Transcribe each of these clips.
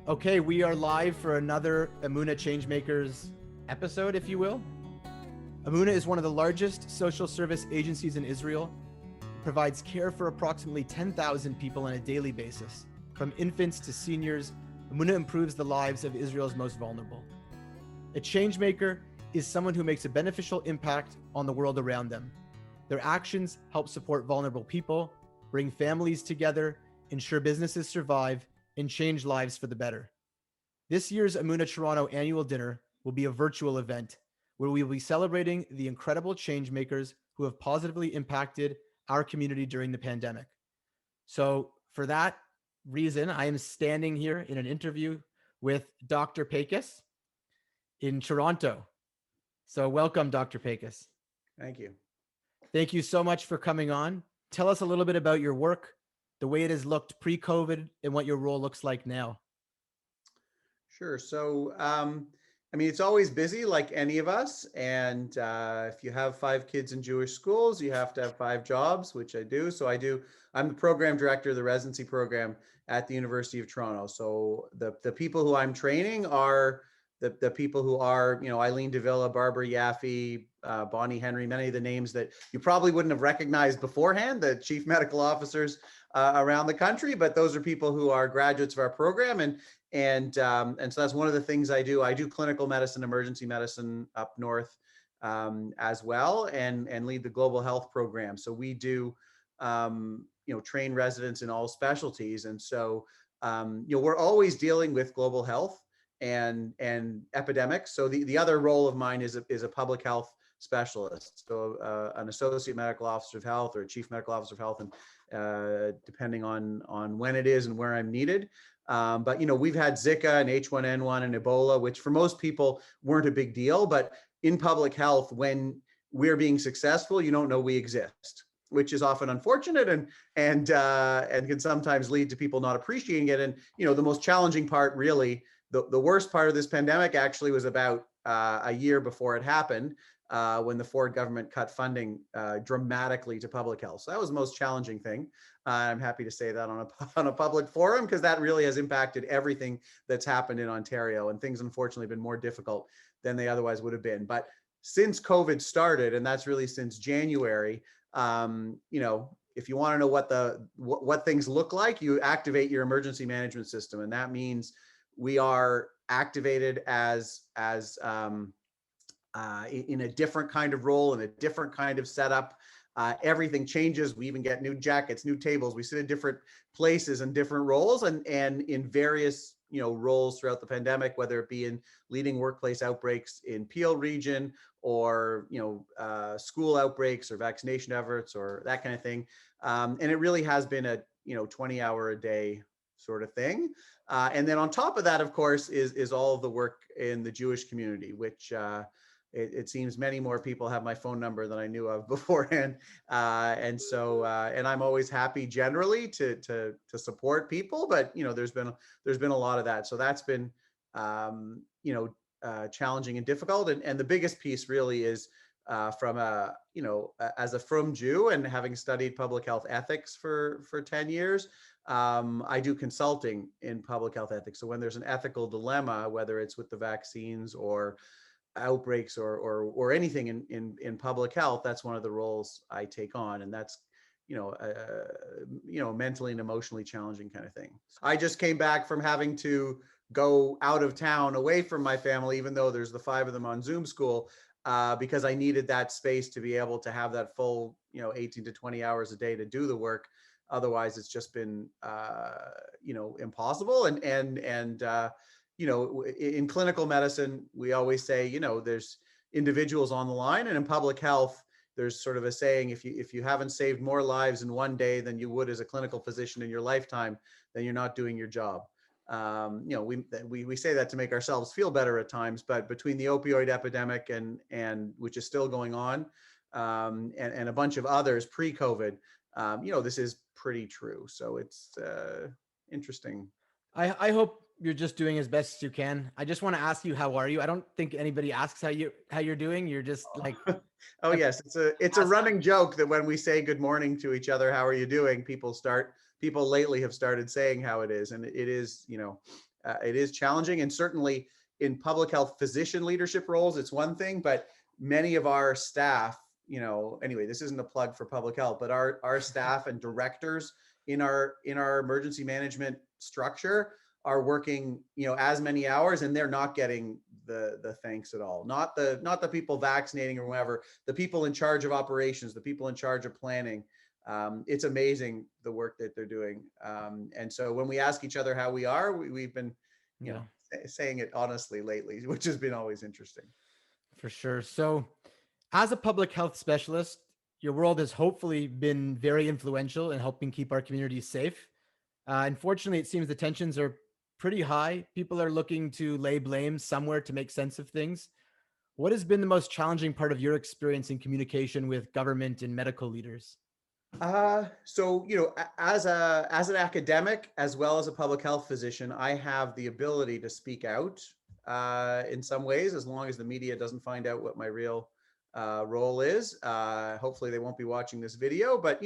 Okay, we are live for another Amuna Changemakers episode, if you will. Amuna is one of the largest social service agencies in Israel. It provides care for approximately 10,000 people on a daily basis. From infants to seniors, Amuna improves the lives of Israel's most vulnerable. A changemaker is someone who makes a beneficial impact on the world around them. Their actions help support vulnerable people, bring families together, ensure businesses survive, and change lives for the better. This year's Amuna Toronto annual dinner will be a virtual event where we will be celebrating the incredible change makers who have positively impacted our community during the pandemic. So, for that reason, I am standing here in an interview with Dr. Pakes in Toronto. So, welcome, Dr. Pakes. Thank you. Thank you so much for coming on. Tell us a little bit about your work, the way it has looked pre-COVID, and what your role looks like now. Sure. It's always busy like any of us. And if you have 5 kids in Jewish schools, you have to have 5 jobs, which I do. I'm the program director of the residency program at the University of Toronto. So the people who I'm training are the people who are, Eileen Davila, Barbara Yaffe, Bonnie Henry, many of the names that you probably wouldn't have recognized beforehand, the chief medical officers around the country. But those are people who are graduates of our program. And so that's one of the things I do. I do clinical medicine, emergency medicine up north as well, and lead the global health program. So we do, train residents in all specialties. And so, we're always dealing with global health and epidemics. So the other role of mine is a public health specialist. So an associate medical officer of health or a chief medical officer of health, and depending on when it is and where I'm needed. But we've had Zika and H1N1 and Ebola, which for most people weren't a big deal. But in public health, when we're being successful, you don't know we exist, which is often unfortunate and can sometimes lead to people not appreciating it. And the most challenging part, really, the worst part of this pandemic actually was about a year before it happened, when the Ford government cut funding dramatically to public health. So that was the most challenging thing. I'm happy to say that on a public forum, because that really has impacted everything that's happened in Ontario, and things unfortunately have been more difficult than they otherwise would have been. But since COVID started, and that's really since January, if you want to know what things look like, you activate your emergency management system, and that means we are activated as in a different kind of role, in a different kind of setup. Everything changes. We even get new jackets, new tables. We sit in different places and different roles, and in various roles throughout the pandemic, whether it be in leading workplace outbreaks in Peel region, or school outbreaks or vaccination efforts or that kind of thing. And it really has been a 20-hour a day sort of thing. And then on top of that, of course, is all of the work in the Jewish community, which it seems many more people have my phone number than I knew of beforehand. And I'm always happy generally to support people, but there's been a lot of that. So that's been challenging and difficult. And the biggest piece really is from as a frum Jew and having studied public health ethics for 10 years. I do consulting in public health ethics. So when there's an ethical dilemma, whether it's with the vaccines or outbreaks or anything in public health, that's one of the roles I take on, and that's mentally and emotionally challenging kind of thing. I just came back from having to go out of town away from my family, even though there's the 5 of them on Zoom school, because I needed that space to be able to have that full 18 to 20 hours a day to do the work. Otherwise, it's just been impossible. And in clinical medicine, we always say, there's individuals on the line, and in public health, there's sort of a saying, if you haven't saved more lives in one day than you would as a clinical physician in your lifetime, then you're not doing your job. We say that to make ourselves feel better at times, but between the opioid epidemic and which is still going on, and a bunch of others pre-COVID, this is pretty true. So it's interesting. I hope you're just doing as best as you can. I just want to ask you, how are you? I don't think anybody asks how you're doing. You're just like, oh yes, it's a running joke that when we say good morning to each other, how are you doing? People lately have started saying how it is, and it is, it is challenging, and certainly in public health physician leadership roles, it's one thing, but many of our staff, anyway, this isn't a plug for public health, but our staff and directors in our emergency management structure are working, as many hours, and they're not getting the thanks at all. Not the people vaccinating or whatever, the people in charge of operations, the people in charge of planning. It's amazing the work that they're doing. And so when we ask each other how we are, we've been, Yeah, saying it honestly lately, which has been always interesting. for sure. So, as a public health specialist, your world has hopefully been very influential in helping keep our communities safe. Unfortunately, it seems the tensions are pretty high. People are looking to lay blame somewhere to make sense of things. What has been the most challenging part of your experience in communication with government and medical leaders? So as an academic as well as a public health physician, I have the ability to speak out in some ways, as long as the media doesn't find out what my real role is. Hopefully, they won't be watching this video, but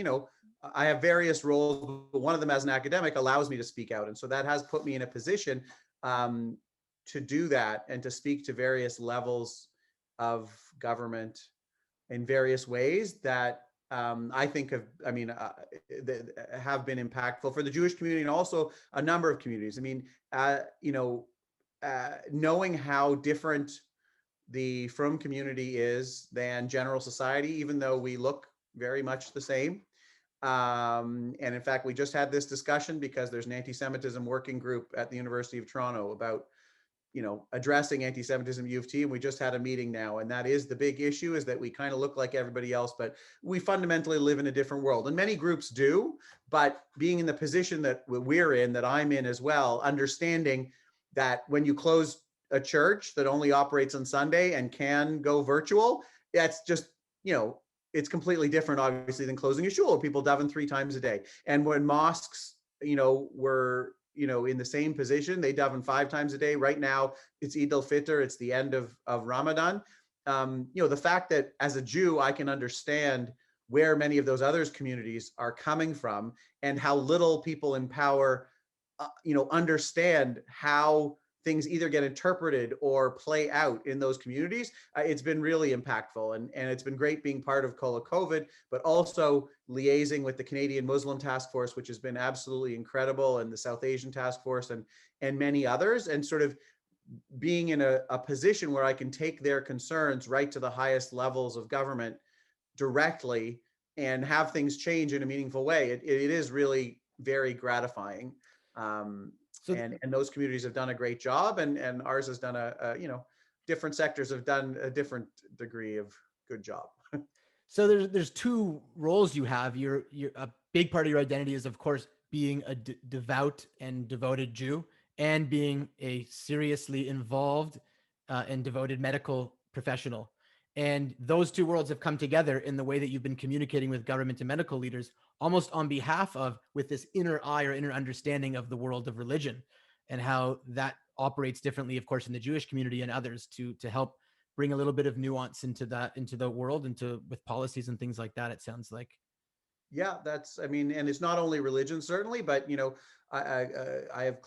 I have various roles. But one of them, as an academic, allows me to speak out, and so that has put me in a position um, to do that and to speak to various levels of government in various ways that I think have been impactful for the Jewish community and also a number of communities. I mean, knowing how different the Frum community is than general society, even though we look very much the same. And in fact, we just had this discussion because there's an anti-Semitism working group at the University of Toronto about addressing anti-Semitism at U of T. And we just had a meeting now. And that is the big issue, is that we kind of look like everybody else, but we fundamentally live in a different world. And many groups do, but being in the position that we're in, that I'm in as well, understanding that when you close a church that only operates on Sunday and can go virtual, that's just, it's completely different, obviously, than closing a shul. People daven 3 times a day. And when mosques, were in the same position, they daven 5 times a day. Right now, it's Eid al-Fitr, it's the end of Ramadan. The fact that as a Jew, I can understand where many of those other communities are coming from and how little people in power, understand how things either get interpreted or play out in those communities. It's been really impactful, and it's been great being part of Kol COVID, but also liaising with the Canadian Muslim Task Force, which has been absolutely incredible, and the South Asian Task Force, and many others, and sort of being in a position where I can take their concerns right to the highest levels of government directly and have things change in a meaningful way. It is really very gratifying. So, And those communities have done a great job, and ours has done different sectors have done a different degree of good job. so there's two roles you have. You're a big part of your identity is, of course, being a devout and devoted Jew, and being a seriously involved and devoted medical professional. And those two worlds have come together in the way that you've been communicating with government and medical leaders, almost on behalf of, with this inner eye or inner understanding of the world of religion, and how that operates differently, of course, in the Jewish community and others, to help bring a little bit of nuance into the world, into with policies and things like that. It sounds like. Yeah, and it's not only religion, certainly, but I have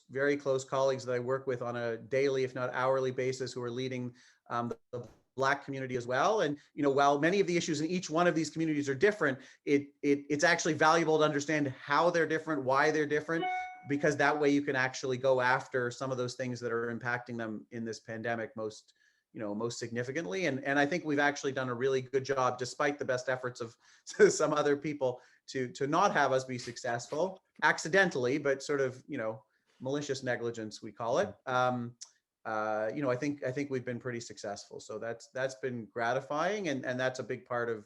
very close colleagues that I work with on a daily, if not hourly basis, who are leading the Black community as well. And while many of the issues in each one of these communities are different, it's actually valuable to understand how they're different, why they're different, because that way you can actually go after some of those things that are impacting them in this pandemic most significantly. And I think we've actually done a really good job, despite the best efforts of some other people, to not have us be successful accidentally, but sort of, malicious negligence, we call it. I think we've been pretty successful. So that's been gratifying. And that's a big part of,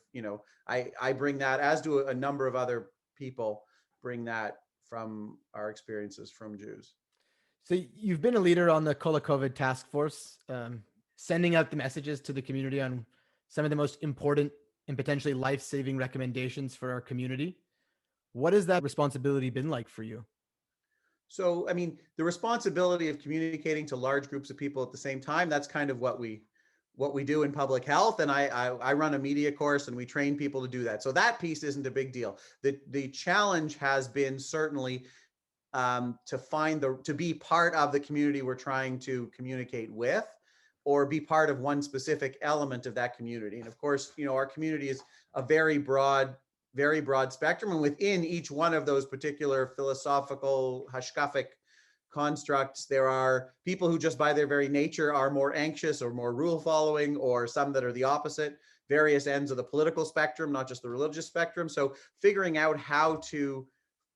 I bring that, as do a number of other people, bring that from our experiences from Jews. So you've been a leader on the Kol COVID task force, sending out the messages to the community on some of the most important and potentially life-saving recommendations for our community. What has that responsibility been like for you? So, the responsibility of communicating to large groups of people at the same time, that's kind of what we do in public health. And I run a media course, and we train people to do that. So that piece isn't a big deal. The challenge has been certainly to be part of the community we're trying to communicate with, or be part of one specific element of that community. And of course, our community is a very broad spectrum, and within each one of those particular philosophical hashkafic constructs, there are people who just by their very nature are more anxious or more rule following, or some that are the opposite, various ends of the political spectrum, not just the religious spectrum. So figuring out how to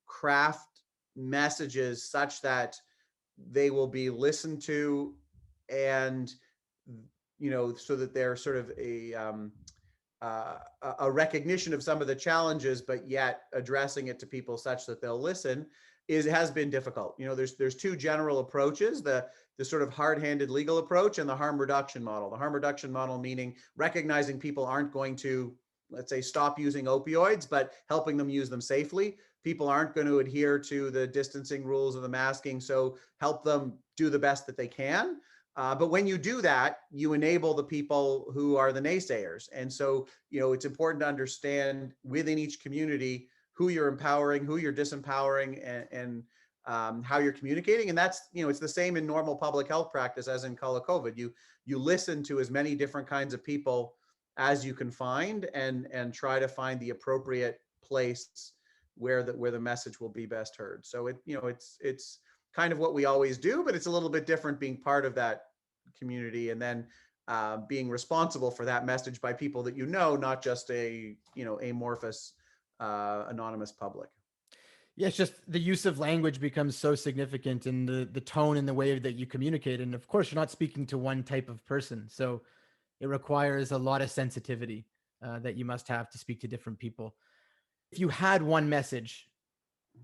craft messages such that they will be listened to, and so that they're sort of a recognition of some of the challenges, but yet addressing it to people such that they'll listen, has been difficult. There's two general approaches: the sort of hard-handed legal approach and the harm reduction model. The harm reduction model meaning recognizing people aren't going to, let's say, stop using opioids, but helping them use them safely. People aren't going to adhere to the distancing rules or the masking, so help them do the best that they can. But when you do that, you enable the people who are the naysayers. And so, it's important to understand within each community who you're empowering, who you're disempowering, and how you're communicating. And that's, it's the same in normal public health practice as in COVID. You listen to as many different kinds of people as you can find, and try to find the appropriate place where the message will be best heard. So it's kind of what we always do, but it's a little bit different being part of that community, and then being responsible for that message by people that not just a amorphous anonymous public. Yeah, it's just the use of language becomes so significant in the tone and the way that you communicate. And of course, you're not speaking to one type of person. So it requires a lot of sensitivity that you must have to speak to different people. If you had one message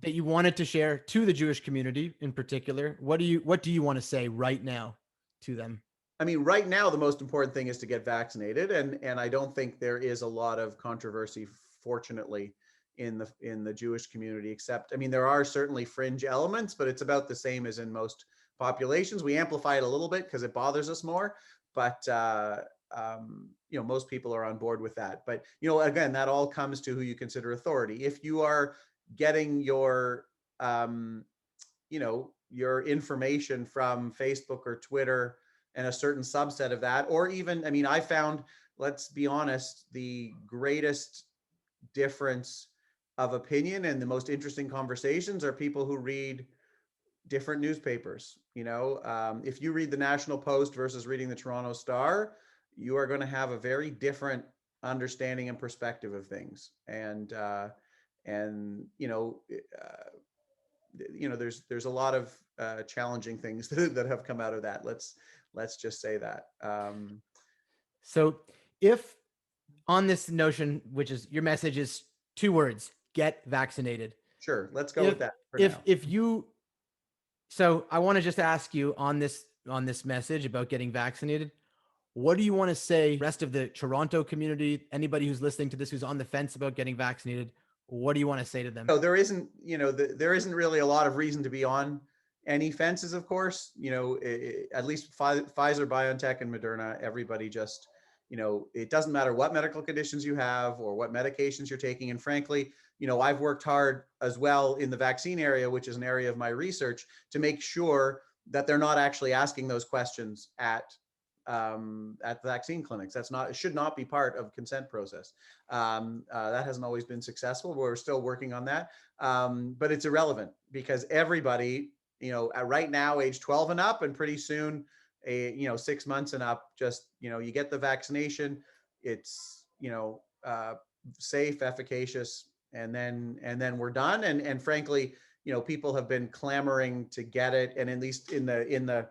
that you wanted to share to the Jewish community in particular, what do you want to say right now to them? I mean, right now, the most important thing is to get vaccinated. And I don't think there is a lot of controversy, fortunately, in the Jewish community, except, I mean, there are certainly fringe elements, but it's about the same as in most populations. We amplify it a little bit because it bothers us more, but most people are on board with that. But, again, that all comes to who you consider authority. If you are getting your information from Facebook or Twitter and a certain subset of that, or even, I mean, I found, let's be honest, the greatest difference of opinion and the most interesting conversations are people who read different newspapers. If you read the National Post versus reading the Toronto Star, you are going to have a very different understanding and perspective of things. And there's a lot of challenging things that have come out of that. Let's just say that. So if on this notion, which is your message is 2 words, get vaccinated. Sure, let's go with that for now. So I want to just ask you on this message about getting vaccinated, what do you want to say rest of the Toronto community, anybody who's listening to this who's on the fence about getting vaccinated, what do you want to say to them? So there isn't really a lot of reason to be on any fences, of course. At least Pfizer, BioNTech, and Moderna, everybody just, it doesn't matter what medical conditions you have or what medications you're taking. And frankly, I've worked hard as well in the vaccine area, which is an area of my research, to make sure that they're not actually asking those questions at vaccine clinics. It should not be part of consent process. That hasn't always been successful. We're still working on that. But it's irrelevant because everybody, right now, age 12 and up, and pretty soon, 6 months and up, just, you get the vaccination. It's, safe, efficacious, and then we're done. And frankly, people have been clamoring to get it. And at least in the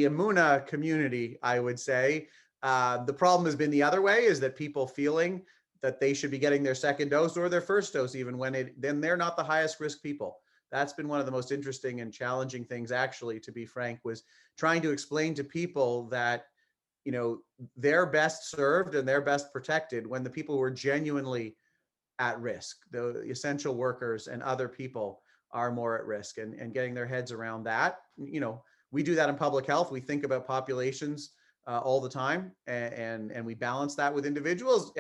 Amuna community, I would say, the problem has been the other way, is that people feeling that they should be getting their second dose or their first dose, even then they're not the highest risk people. That's been one of the most interesting and challenging things, actually, to be frank, was trying to explain to people that, they're best served and they're best protected when the people who are genuinely at risk, the essential workers and other people, are more at risk, and getting their heads around that. We do that in public health. We think about populations all the time, and we balance that with individuals,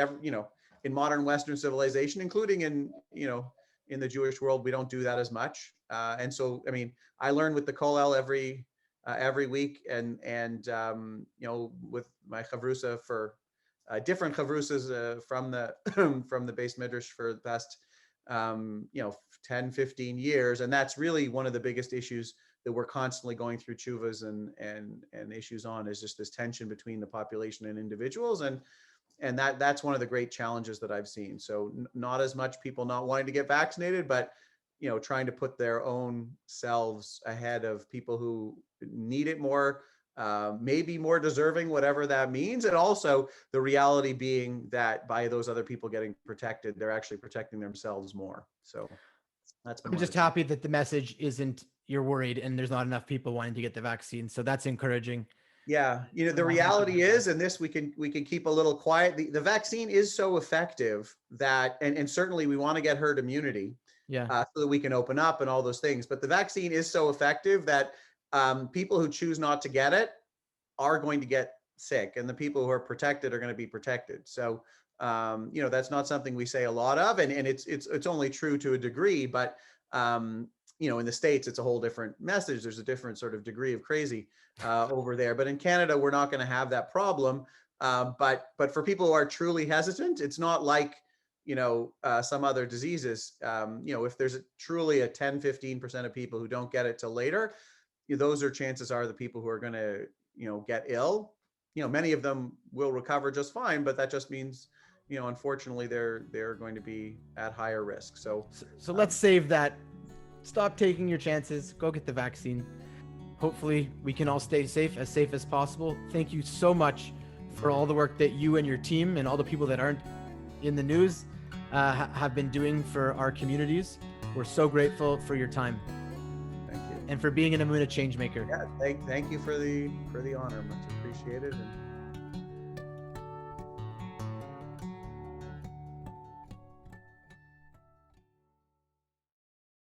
in modern Western civilization, including in in the Jewish world, we don't do that as much. And so, I mean, I learn with the kollel every week, and with my chavrusa for different chavrusas from the from the base midrash for the past 10, 15 years. And that's really one of the biggest issues that we're constantly going through tshuvas and issues on, is just this tension between the population and individuals. And that's one of the great challenges that I've seen. So not as much people not wanting to get vaccinated, but trying to put their own selves ahead of people who need it more, maybe more deserving, whatever that means. And also the reality being that by those other people getting protected, they're actually protecting themselves more. So that's been I'm just happy that the message isn't you're worried and there's not enough people wanting to get the vaccine. So that's encouraging. Yeah, the reality is, and this we can keep a little quiet. The vaccine is so effective that, and certainly we want to get herd immunity, so that we can open up and all those things. But the vaccine is so effective that people who choose not to get it are going to get sick, and the people who are protected are going to be protected. So that's not something we say a lot of, and it's only true to a degree, but in the States, it's a whole different message. There's a different sort of degree of crazy over there. But in Canada, we're not going to have that problem. But for people who are truly hesitant, it's not like, some other diseases. If there's truly a 10, 15% of people who don't get it till later, those are chances are the people who are going to, get ill. Many of them will recover just fine, but that just means, unfortunately, they're going to be at higher risk. So let's save that. Stop taking your chances. Go get the vaccine. Hopefully we can all stay safe as possible. Thank you so much for all the work that you and your team and all the people that aren't in the news have been doing for our communities. We're so grateful for your time. Thank you. And for being an Emunah change maker. Yeah, thank you for the honor. Much appreciated. And